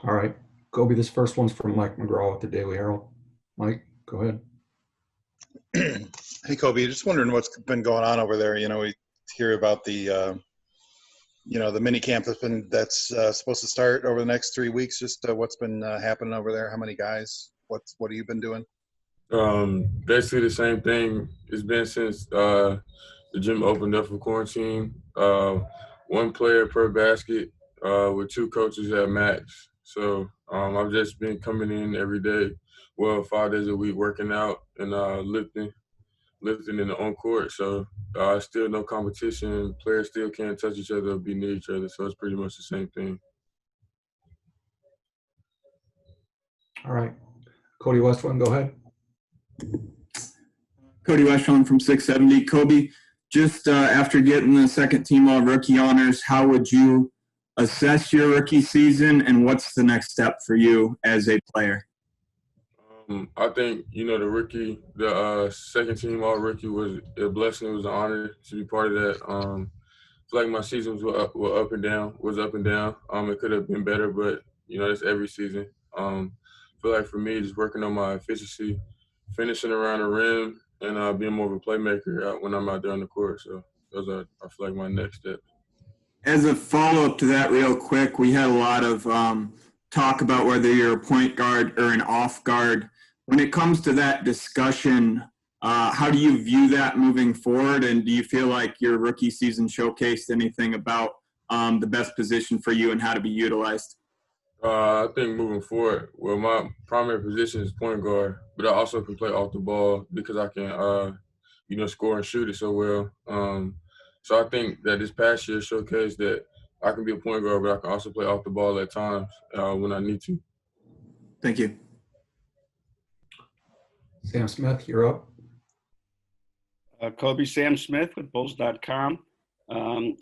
All right. Coby, this first one's from Mike McGraw with the Daily Herald. Mike, go ahead. Hey, Coby, just wondering what's been going on over there. We hear about the mini camp that's supposed to start over the next 3 weeks. Just what's been happening over there? How many guys? What have you been doing? Basically the same thing. It's been since the gym opened up for quarantine. One player per basket with two coaches at max. So I've just been coming in every day, 5 days a week, working out and lifting in the on court. So still no competition. Players still can't touch each other or be near each other. So it's pretty much the same thing. All right. Cody Westland, go ahead. Cody Westland from 670. Coby, just after getting the second team all-rookie honors, how would you assess your rookie season, and what's the next step for you as a player? I think, the second team all-rookie was a blessing. It was an honor to be part of that. I feel like my seasons were up and down. It could have been better, but, it's every season. I feel like for me, just working on my efficiency, finishing around the rim, and being more of a playmaker when I'm out there on the court. So those are, I feel like, my next steps. As a follow-up to that real quick, we had a lot of talk about whether you're a point guard or an off guard. When it comes to that discussion, how do you view that moving forward? And do you feel like your rookie season showcased anything about the best position for you and how to be utilized? I think moving forward, my primary position is point guard, but I also can play off the ball because I can, score and shoot it so well. So I think that this past year showcased that I can be a point guard, but I can also play off the ball at times when I need to. Thank you. Sam Smith, you're up. Coby, Sam Smith with Bulls.com.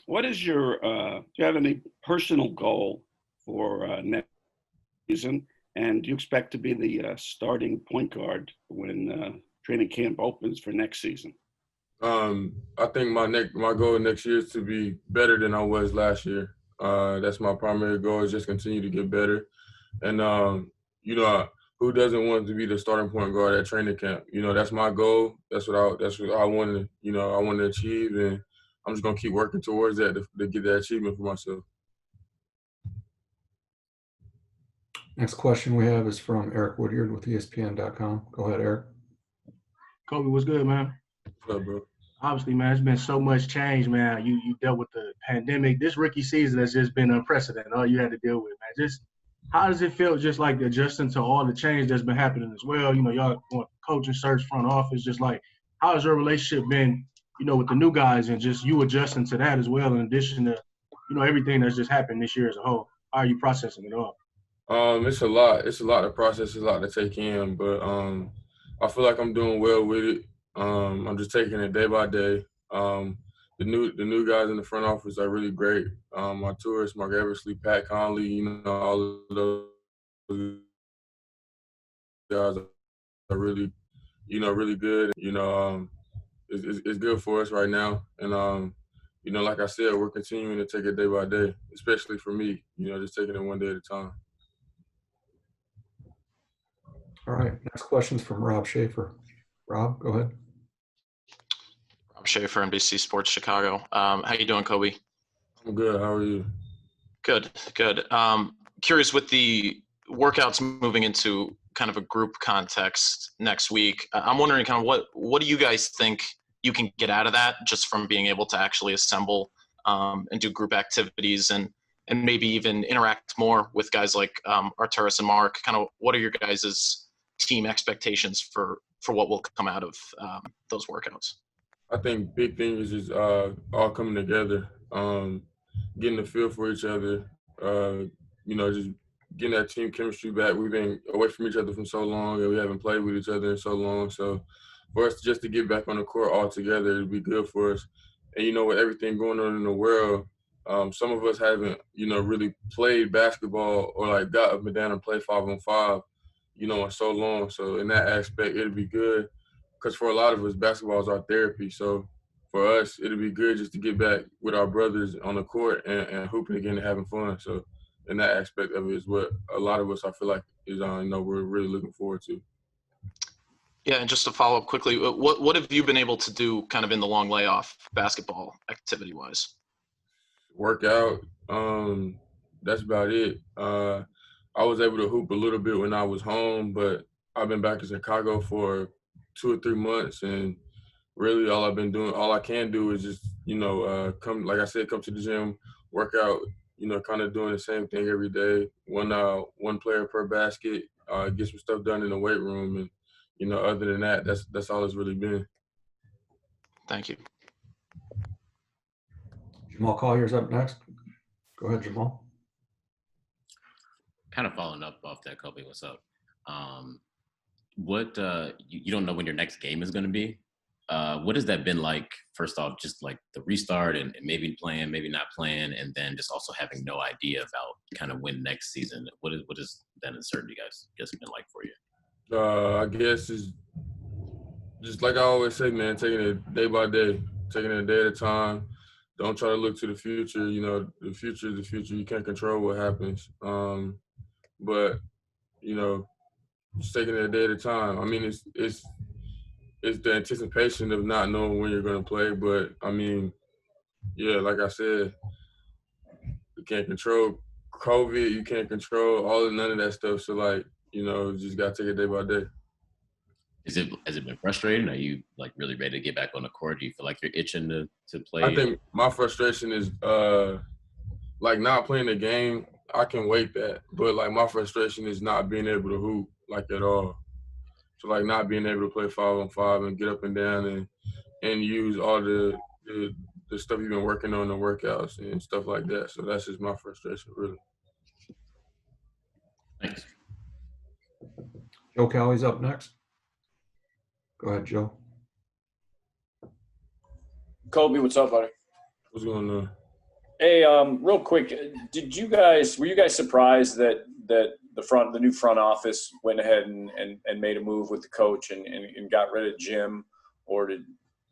What is do you have any personal goal for next season? And do you expect to be the starting point guard when training camp opens for next season? I think my goal next year is to be better than I was last year. That's my primary goal, is just continue to get better. And, who doesn't want to be the starting point guard at training camp? That's my goal. That's what I want to achieve. And I'm just going to keep working towards that to get that achievement for myself. Next question we have is from Eric Woodyard with ESPN.com. Go ahead, Eric. Coby, what's good, man? What's up, bro? Obviously, man, it's been so much change, man. You dealt with the pandemic. This rookie season has just been unprecedented. All you had to deal with, man. Just how does it feel, just like adjusting to all the change that's been happening as well? Y'all going coaching search, front office. Just like, how has your relationship been, with the new guys, and just you adjusting to that as well, in addition to, everything that's just happened this year as a whole? How are you processing it all? It's a lot. It's a lot to process. It's a lot to take in. But I feel like I'm doing well with it. I'm just taking it day by day. The new guys in the front office are really great. My tourists, Mark Eversley, Pat Conley, all of those guys are really, really good. It's good for us right now. And like I said, we're continuing to take it day by day, especially for me. Just taking it one day at a time. All right. Next question's from Rob Schaefer. Rob, go ahead. Rob Schaefer, NBC Sports Chicago. How you doing, Coby? I'm good. How are you? Good. Curious, with the workouts moving into kind of a group context next week, I'm wondering kind of what do you guys think you can get out of that, just from being able to actually assemble and do group activities and maybe even interact more with guys like Arturas and Mark? Kind of what are your guys' team expectations for what will come out of those workouts? I think big thing is just all coming together, getting the feel for each other, just getting that team chemistry back. We've been away from each other for so long, and we haven't played with each other in so long. So for us just to get back on the court all together, it'd be good for us. And, with everything going on in the world, some of us haven't, really played basketball or, like, got up and down and played 5-on-5, in so long. So in that aspect, it'll be good because for a lot of us, basketball is our therapy. So for us, it'll be good just to get back with our brothers on the court and hooping again and having fun. So and that aspect of it is what a lot of us, I feel like, is we're really looking forward to. Yeah, and just to follow up quickly, what have you been able to do kind of in the long layoff basketball activity wise? Work out. That's about it. I was able to hoop a little bit when I was home, but I've been back in Chicago for 2 or 3 months, and really all I can do is just, come, like I said, come to the gym, work out, kind of doing the same thing every day. One player per basket, get some stuff done in the weight room, and, other than that, that's all it's really been. Thank you. Jamal Collier's up next. Go ahead, Jamal. Kind of following up off that, Coby, what's up? What you don't know when your next game is going to be. What has that been like? First off, just like the restart and maybe playing, maybe not playing, and then just also having no idea about kind of when next season. What is that uncertainty, guys been like for you? I guess it's just like I always say, man, taking it day by day, taking it a day at a time. Don't try to look to the future. The future is the future. You can't control what happens. But just taking it a day at a time. I mean, it's the anticipation of not knowing when you're going to play. But I mean, yeah, like I said, you can't control COVID. You can't control none of that stuff. So just got to take it day by day. Has it been frustrating? Are you like really ready to get back on the court? Do you feel like you're itching to play? I think my frustration is like not playing the game. I can wait that, but like my frustration is not being able to hoop like at all. So like not being able to play 5-on-5 and get up and down and use all the stuff you've been working on, the workouts and stuff like that. So that's just my frustration, really. Thanks. Joe Cowley's up next. Go ahead, Joe. Coby, what's up, buddy? What's going on? Hey, real quick, were you guys surprised that the new front office went ahead and made a move with the coach and got rid of Jim, or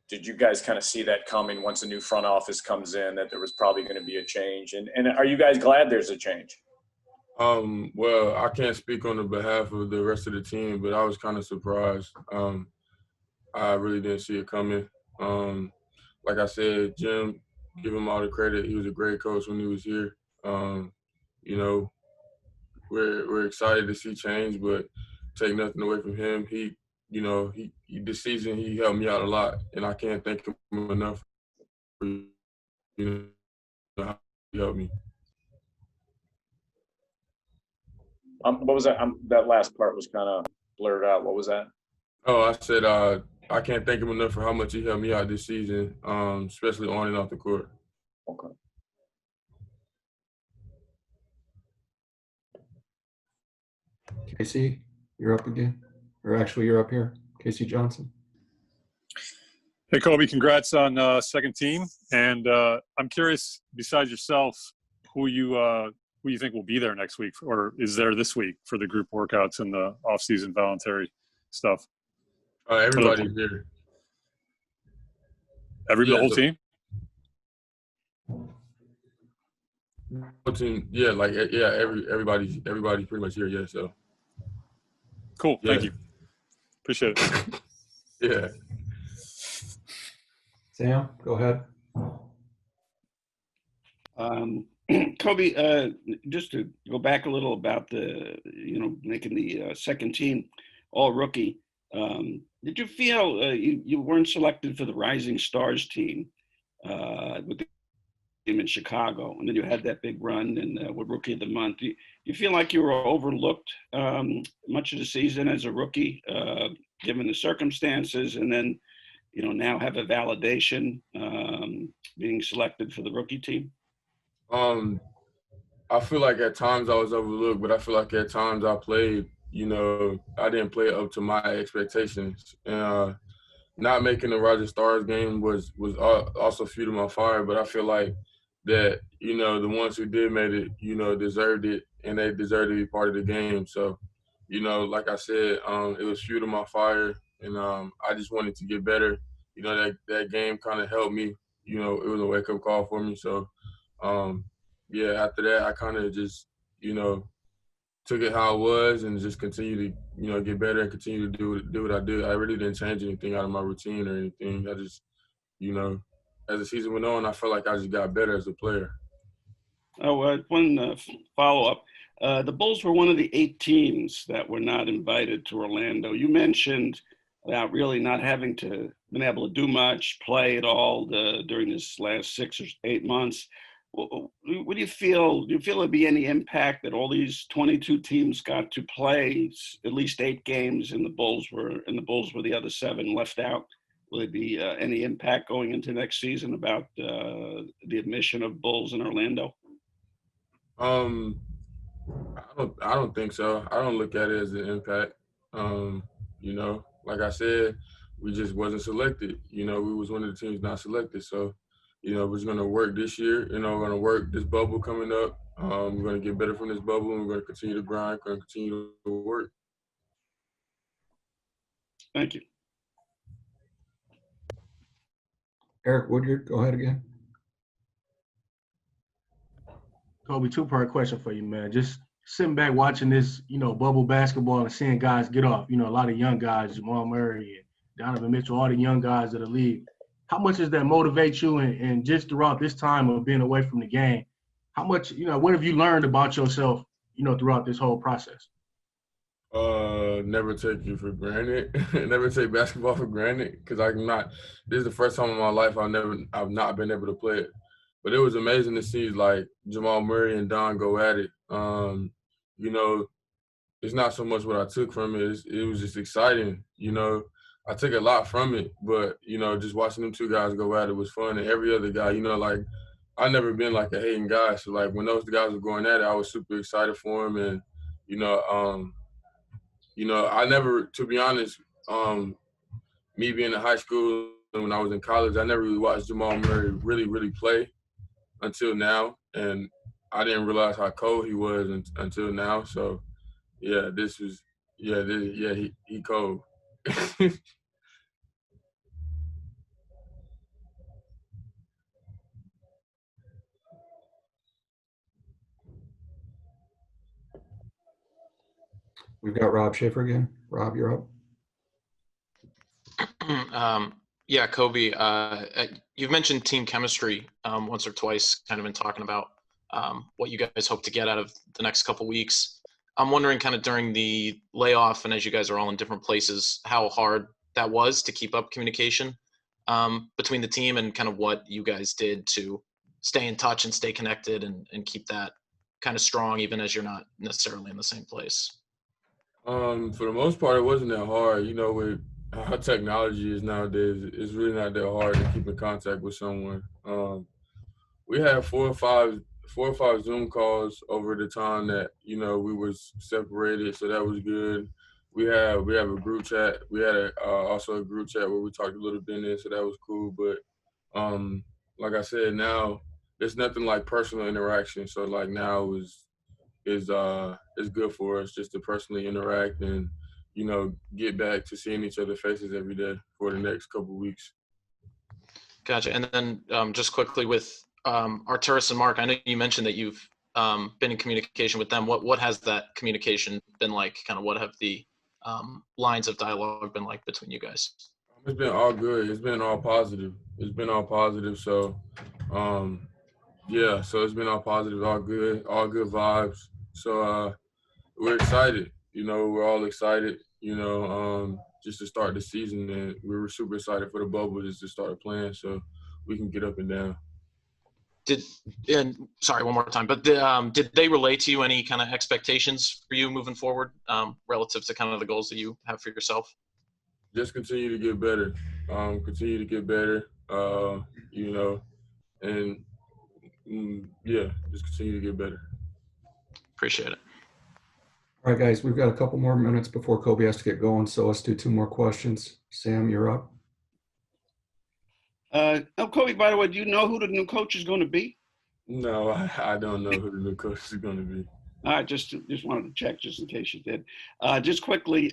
did you guys kind of see that coming once a new front office comes in, that there was probably going to be a change? And are you guys glad there's a change? Well, I can't speak on the behalf of the rest of the team, but I was kind of surprised. I really didn't see it coming. Like I said, Jim, give him all the credit. He was a great coach when he was here. We're excited to see change, but take nothing away from him. He this season he helped me out a lot, and I can't thank him enough for how he helped me. What was that? That last part was kind of blurred out. What was that? Oh, I said I can't thank him enough for how much he helped me out this season, especially on and off the court. Okay. Casey, you're up again. Or actually, you're up here. Casey Johnson. Hey, Coby, congrats on second team. And I'm curious, besides yourself, who you think will be there next week, or is there this week for the group workouts and the off-season voluntary stuff? Everybody's here. The whole team? Whole team, yeah, everybody's pretty much here, yeah. So cool, yeah. Thank you. Appreciate it. Yeah. Sam, go ahead. Coby, just to go back a little about making the second team all rookie. Did you feel you weren't selected for the Rising Stars team with the team in Chicago, and then you had that big run and were Rookie of the Month? Do you feel like you were overlooked much of the season as a rookie, given the circumstances, and then now have a validation being selected for the rookie team? I feel like at times I was overlooked, but I feel like at times I played. I didn't play up to my expectations, and not making the Rising Stars game was also fuel to my fire. But I feel like that the ones who did make it, deserved it, and they deserved to be part of the game. So, like I said, it was fuel to my fire, and I just wanted to get better. That game kind of helped me. It was a wake up call for me. So, after that, I kind of just took it how it was and just continue to, get better and continue to do what I do. I really didn't change anything out of my routine or anything. I just, as the season went on, I felt like I just got better as a player. One follow-up. The Bulls were one of the 8 teams that were not invited to Orlando. You mentioned about really not having been able to do much, play at all during this last 6 or 8 months. What do you feel? Do you feel there'd be any impact that all these 22 teams got to play at least 8 games and the Bulls were the other 7 left out? Will there be any impact going into next season about the admission of Bulls in Orlando? I don't think so. I don't look at it as an impact. Like I said, we just wasn't selected. We was one of the teams not selected. So, we're just gonna work this year. We're gonna work this bubble coming up. We're gonna get better from this bubble, and we're gonna continue to grind, gonna continue to work. Thank you. Eric Woodyard, go ahead again. Coby, 2-part question for you, man. Just sitting back watching this, bubble basketball and seeing guys get off, a lot of young guys, Jamal Murray and Donovan Mitchell, all the young guys of the league. How much does that motivate you? And just throughout this time of being away from the game, how much, what have you learned about yourself, throughout this whole process? Never take you for granted. Never take basketball for granted, because this is the first time in my life I've not been able to play it. But it was amazing to see like Jamal Murray and Don go at it. It's not so much what I took from it. It was just exciting. I took a lot from it, but just watching them 2 guys go at it was fun. And every other guy, I never been like a hating guy. So like when those guys were going at it, I was super excited for them. And I never, to be honest, me being in high school and when I was in college, I never really watched Jamal Murray really, really play until now. And I didn't realize how cold he was until now. So, yeah, he cold. We've got Rob Schaefer again. Rob, you're up. Yeah, Coby, you've mentioned team chemistry once or twice, kind of been talking about what you guys hope to get out of the next couple weeks. I'm wondering kind of during the layoff and as you guys are all in different places, how hard that was to keep up communication between the team and kind of what you guys did to stay in touch and stay connected and keep that kind of strong even as you're not necessarily in the same place. For the most part, it wasn't that hard. With how technology is nowadays, it's really not that hard to keep in contact with someone. We had 4 or 5 Zoom calls over the time that we was separated, so that was good. We have a group chat. We had also a group chat where we talked a little bit in there, so that was cool. But like I said, now there's nothing like personal interaction. So like now is good for us just to personally interact and get back to seeing each other's faces every day for the next couple of weeks. Gotcha. And then just quickly with Arturas and Mark, I know you mentioned that you've been in communication with them. What has that communication been like? Kind of what have the lines of dialogue been like between you guys? It's been all good. It's been all positive. So, so it's been all positive, all good vibes. So we're excited. We're all excited, just to start the season. And we were super excited for the bubble just to start playing so we can get up and down. Sorry, one more time, but did they relay to you any kind of expectations for you moving forward relative to kind of the goals that you have for yourself? Just continue to get better. And, just continue to get better. Appreciate it. All right, guys, we've got a couple more minutes before Coby has to get going, so let's do 2 more questions. Sam, you're up. Coby, by the way, do you know who the new coach is going to be? No, I don't know who the new coach is going to be. I just wanted to check just in case you did. Just quickly,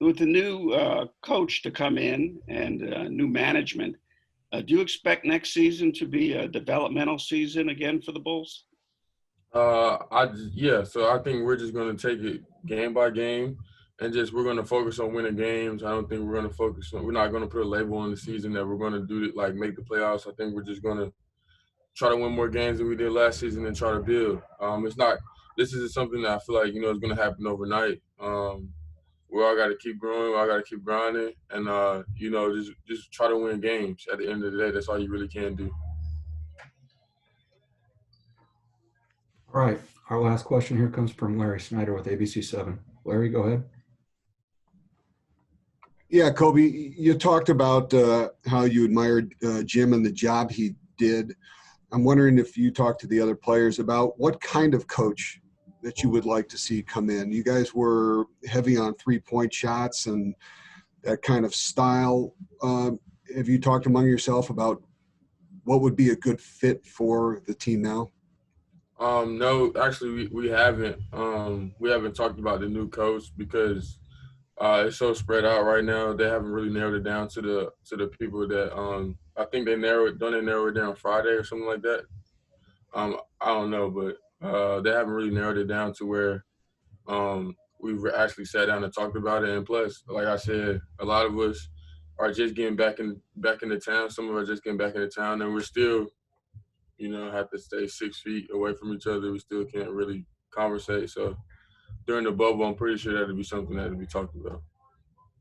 with the new coach to come in and new management, do you expect next season to be a developmental season again for the Bulls? So I think we're just gonna take it game by game, and we're gonna focus on winning games. I don't think we're gonna focus on. We're not gonna put a label on the season that we're gonna do it like make the playoffs. I think we're just gonna try to win more games than we did last season and try to build. It's not. This isn't something that I feel like is gonna happen overnight. We all got to keep growing. We all got to keep grinding, and just try to win games. At the end of the day, that's all you really can do. All right. Our last question here comes from Larry Snyder with ABC7. Larry, go ahead. Yeah, Coby, you talked about how you admired Jim and the job he did. I'm wondering if you talked to the other players about what kind of coach that you would like to see come in. You guys were heavy on three-point shots and that kind of style. Have you talked among yourself about what would be a good fit for the team now? No, actually, we haven't. We haven't talked about the new coach because it's so spread out right now. They haven't really narrowed it down to the people that I think they narrow it down Friday or something like that. I don't know, but they haven't really narrowed it down to where we've actually sat down and talked about it. And plus, like I said, a lot of us are just getting back into town. Some of us just getting back into town, and we're still, have to stay 6 feet away from each other. We still can't really conversate. So during the bubble, I'm pretty sure that'll be something that'll be talked about.